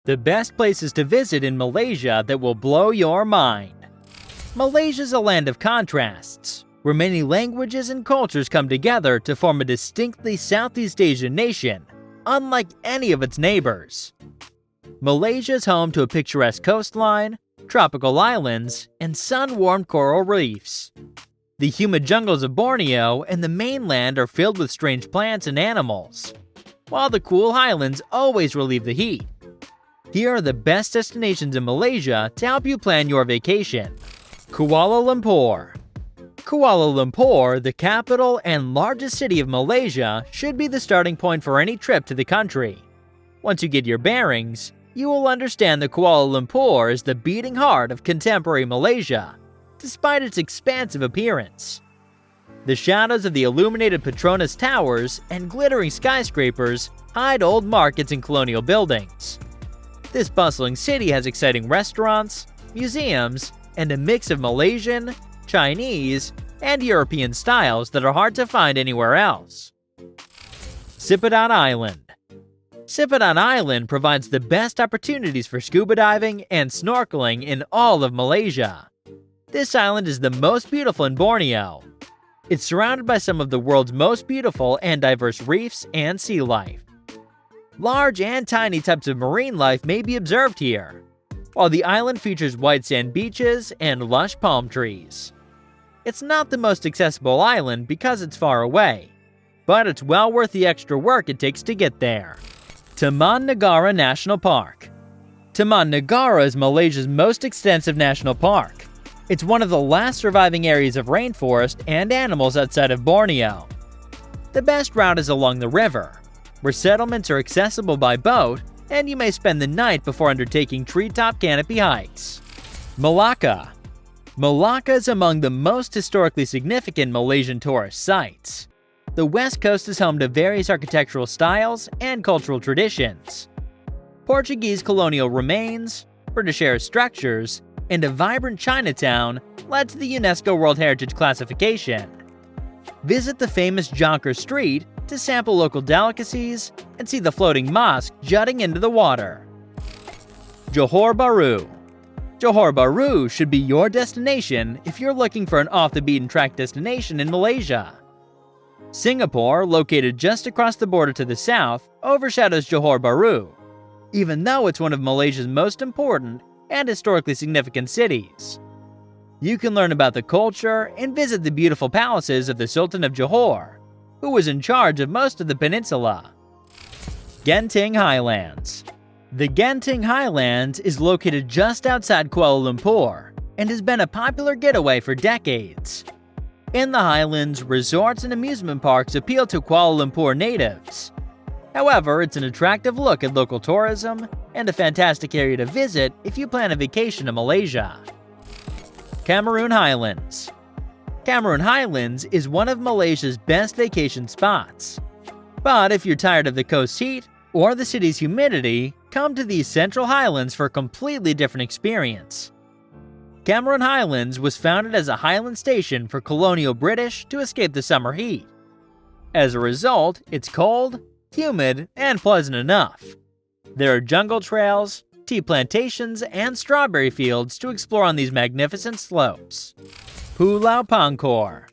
The best places to visit in Malaysia that will blow your mind. Malaysia's a land of contrasts, where many languages and cultures come together to form a distinctly Southeast Asian nation, unlike any of its neighbors. Malaysia is home to a picturesque coastline, tropical islands, and sun-warmed coral reefs. The humid jungles of Borneo and the mainland are filled with strange plants and animals, while the cool highlands always relieve the heat. Here are the best destinations in Malaysia to help you plan your vacation. Kuala Lumpur. Kuala Lumpur, the capital and largest city of Malaysia, should be the starting point for any trip to the country. Once you get your bearings, you will understand that Kuala Lumpur is the beating heart of contemporary Malaysia, despite its expansive appearance. The shadows of the illuminated Petronas Towers and glittering skyscrapers hide old markets and colonial buildings. This bustling city has exciting restaurants, museums, and a mix of Malaysian, Chinese, and European styles that are hard to find anywhere else. Sipadan Island. Sipadan Island provides the best opportunities for scuba diving and snorkeling in all of Malaysia. This island is the most beautiful in Borneo. It's surrounded by some of the world's most beautiful and diverse reefs and sea life. Large and tiny types of marine life may be observed here, while the island features white sand beaches and lush palm trees. It's not the most accessible island because it's far away, but it's well worth the extra work it takes to get there. Taman Negara National Park. Taman Negara is Malaysia's most extensive national park. It's one of the last surviving areas of rainforest and animals outside of Borneo. The best route is along the river, where settlements are accessible by boat, and you may spend the night before undertaking treetop canopy hikes. Malacca. Malacca is among the most historically significant Malaysian tourist sites. The west coast is home to various architectural styles and cultural traditions. Portuguese colonial remains, British-era structures, and a vibrant Chinatown led to the UNESCO World Heritage Classification. Visit the famous Jonker Street to sample local delicacies and see the floating mosque jutting into the water. Johor Bahru. Johor Bahru should be your destination if you're looking for an off-the-beaten-track destination in Malaysia. Singapore, located just across the border to the south, overshadows Johor Bahru, even though it's one of Malaysia's most important and historically significant cities. You can learn about the culture and visit the beautiful palaces of the Sultan of Johor, who was in charge of most of the peninsula. Genting Highlands. The Genting Highlands is located just outside Kuala Lumpur and has been a popular getaway for decades. In the Highlands, resorts and amusement parks appeal to Kuala Lumpur natives. However, it's an attractive look at local tourism and a fantastic area to visit if you plan a vacation to Malaysia. Cameroon Highlands. Cameroon Highlands is one of Malaysia's best vacation spots. But if you're tired of the coast heat or the city's humidity, come to these Central Highlands for a completely different experience. Cameroon Highlands was founded as a highland station for colonial British to escape the summer heat. As a result, it's cold, humid, and pleasant enough. There are jungle trails, tea plantations, and strawberry fields to explore on these magnificent slopes. Pulau Pangkor.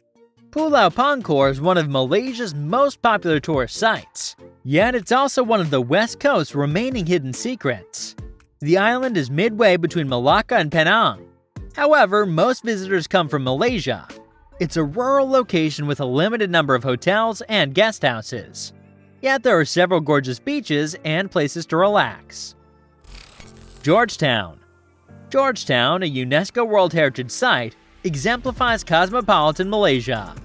Pulau Pangkor is one of Malaysia's most popular tourist sites, yet it's also one of the West Coast's remaining hidden secrets. The island is midway between Malacca and Penang. However, most visitors come from Malaysia. It's a rural location with a limited number of hotels and guest houses. Yet there are several gorgeous beaches and places to relax. Georgetown. Georgetown, a UNESCO World Heritage Site, exemplifies cosmopolitan Malaysia.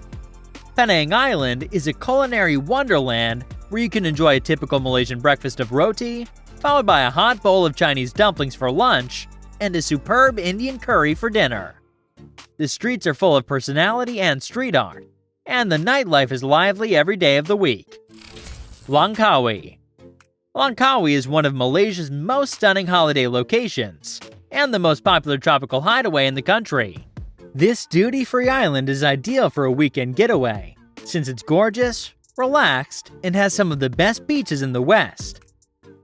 Penang Island is a culinary wonderland where you can enjoy a typical Malaysian breakfast of roti, followed by a hot bowl of Chinese dumplings for lunch, and a superb Indian curry for dinner. The streets are full of personality and street art, and the nightlife is lively every day of the week. Langkawi. Langkawi is one of Malaysia's most stunning holiday locations, and the most popular tropical hideaway in the country. This duty-free island is ideal for a weekend getaway, since it's gorgeous, relaxed, and has some of the best beaches in the West.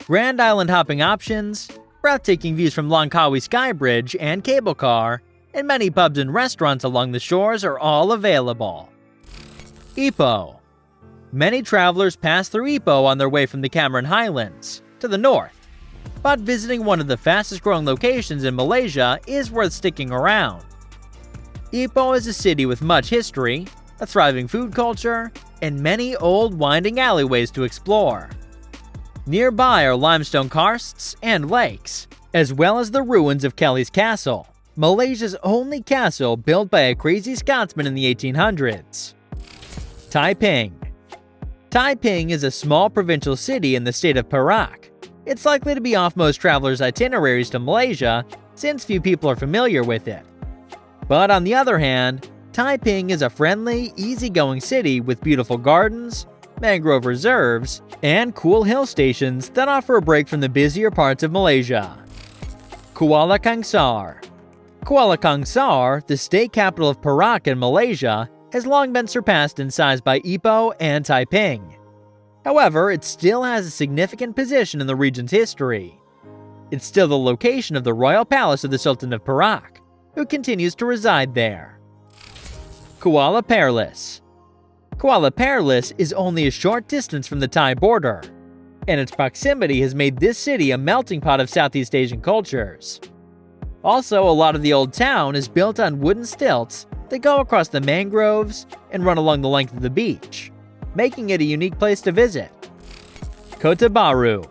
Grand island hopping options, breathtaking views from Langkawi Sky Bridge and cable car, and many pubs and restaurants along the shores are all available. Ipoh. Many travelers pass through Ipoh on their way from the Genting Highlands to the north, but visiting one of the fastest growing locations in Malaysia is worth sticking around. Ipoh is a city with much history, a thriving food culture, and many old winding alleyways to explore. Nearby are limestone karsts and lakes, as well as the ruins of Kelly's Castle, Malaysia's only castle built by a crazy Scotsman in the 1800s. Taiping. Taiping is a small provincial city in the state of Perak. It's likely to be off most travelers' itineraries to Malaysia, since few people are familiar with it. But on the other hand, Taiping is a friendly, easygoing city with beautiful gardens, mangrove reserves, and cool hill stations that offer a break from the busier parts of Malaysia. Kuala Kangsar. Kuala Kangsar, the state capital of Perak in Malaysia, has long been surpassed in size by Ipoh and Taiping. However, it still has a significant position in the region's history. It's still the location of the royal palace of the Sultan of Perak, who continues to reside there. Kuala Perlis. Kuala Perlis is only a short distance from the Thai border, and its proximity has made this city a melting pot of Southeast Asian cultures. Also, a lot of the old town is built on wooden stilts that go across the mangroves and run along the length of the beach, making it a unique place to visit. Kota Bharu.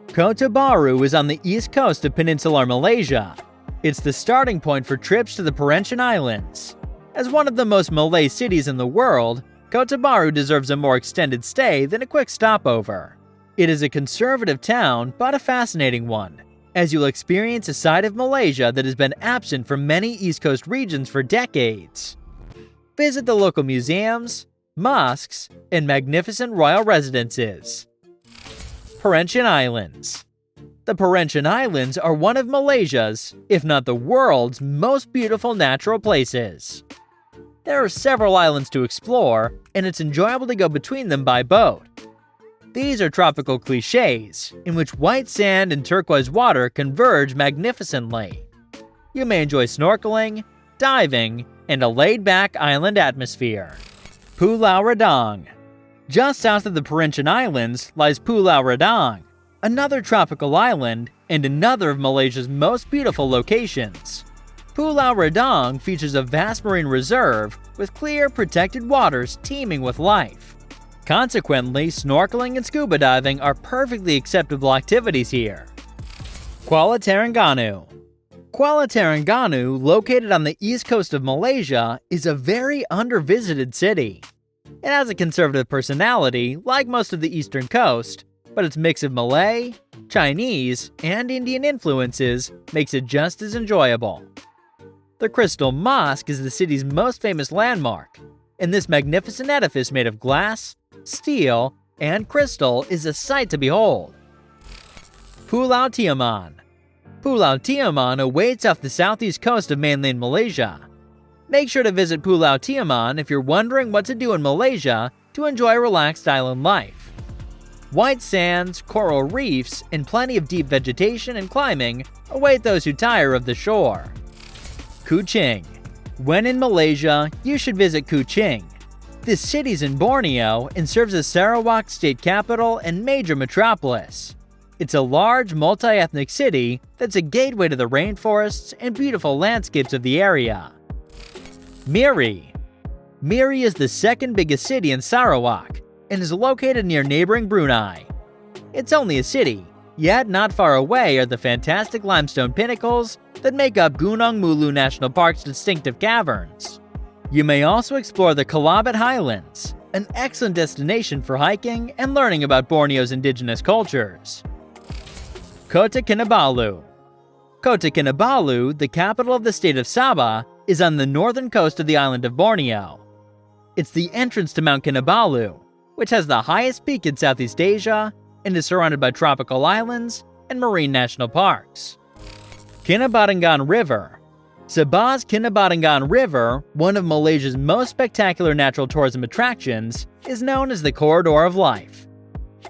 Kota Bharu is on the east coast of peninsular Malaysia. It's the starting point for trips to the Perhentian Islands. As one of the most Malay cities in the world, Kota Bharu deserves a more extended stay than a quick stopover. It is a conservative town, but a fascinating one, as you'll experience a side of Malaysia that has been absent from many East Coast regions for decades. Visit the local museums, mosques, and magnificent royal residences. Perhentian Islands. The Perhentian Islands are one of Malaysia's, if not the world's, most beautiful natural places. There are several islands to explore, and it's enjoyable to go between them by boat. These are tropical clichés, in which white sand and turquoise water converge magnificently. You may enjoy snorkeling, diving, and a laid-back island atmosphere. Pulau Redang. Just south of the Perhentian Islands lies Pulau Redang, another tropical island and another of Malaysia's most beautiful locations. Pulau Redang features a vast marine reserve with clear, protected waters teeming with life. Consequently, snorkeling and scuba diving are perfectly acceptable activities here. Kuala Terengganu. Kuala Terengganu, located on the east coast of Malaysia, is a very under-visited city. It has a conservative personality, like most of the eastern coast, but its mix of Malay, Chinese, and Indian influences makes it just as enjoyable. The Crystal Mosque is the city's most famous landmark, and this magnificent edifice made of glass, steel, and crystal is a sight to behold. Pulau Tioman. Pulau Tioman awaits off the southeast coast of mainland Malaysia. Make sure to visit Pulau Tioman if you're wondering what to do in Malaysia to enjoy relaxed island life. White sands, coral reefs, and plenty of deep vegetation and climbing await those who tire of the shore. Kuching. When in Malaysia, you should visit Kuching. This city's in Borneo and serves as Sarawak state capital and major metropolis. It's a large, multi-ethnic city that's a gateway to the rainforests and beautiful landscapes of the area. Miri. Miri is the second biggest city in Sarawak and is located near neighboring Brunei. It's only a city, yet not far away are the fantastic limestone pinnacles that make up Gunung Mulu National Park's distinctive caverns. You may also explore the Kinabatangan Highlands, an excellent destination for hiking and learning about Borneo's indigenous cultures. Kota Kinabalu. Kota Kinabalu, the capital of the state of Sabah, is on the northern coast of the island of Borneo. It's the entrance to Mount Kinabalu, which has the highest peak in Southeast Asia and is surrounded by tropical islands and marine national parks. Kinabatangan River. Sabah's Kinabatangan River, one of Malaysia's most spectacular natural tourism attractions, is known as the Corridor of Life.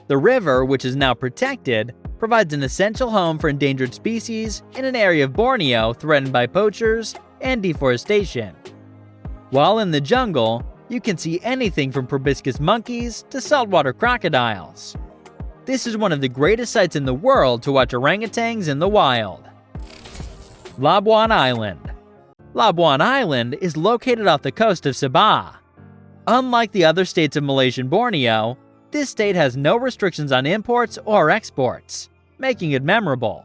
The river, which is now protected, provides an essential home for endangered species in an area of Borneo threatened by poachers and deforestation. While in the jungle, you can see anything from proboscis monkeys to saltwater crocodiles. This is one of the greatest sights in the world to watch orangutans in the wild. Labuan Island. Labuan Island is located off the coast of Sabah. Unlike the other states of Malaysia and Borneo, this state has no restrictions on imports or exports, making it memorable.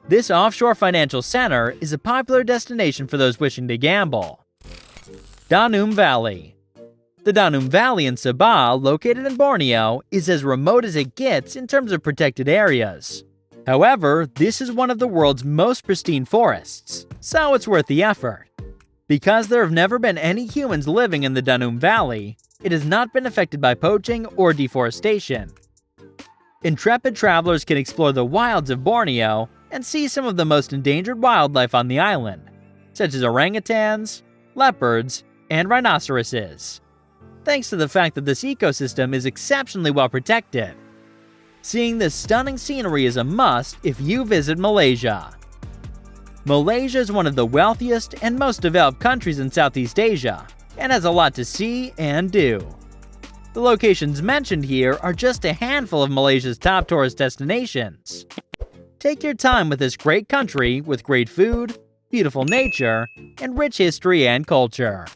This offshore financial center is a popular destination for those wishing to gamble. Danum Valley. The Danum Valley in Sabah, located in Borneo, is as remote as it gets in terms of protected areas. However, this is one of the world's most pristine forests, so it's worth the effort. Because there have never been any humans living in the Danum Valley, it has not been affected by poaching or deforestation. Intrepid travelers can explore the wilds of Borneo and see some of the most endangered wildlife on the island, such as orangutans, leopards, and rhinoceroses, thanks to the fact that this ecosystem is exceptionally well protected. Seeing this stunning scenery is a must if you visit Malaysia. Malaysia is one of the wealthiest and most developed countries in Southeast Asia, and has a lot to see and do. The locations mentioned here are just a handful of Malaysia's top tourist destinations. Take your time with this great country with great food, beautiful nature, and rich history and culture.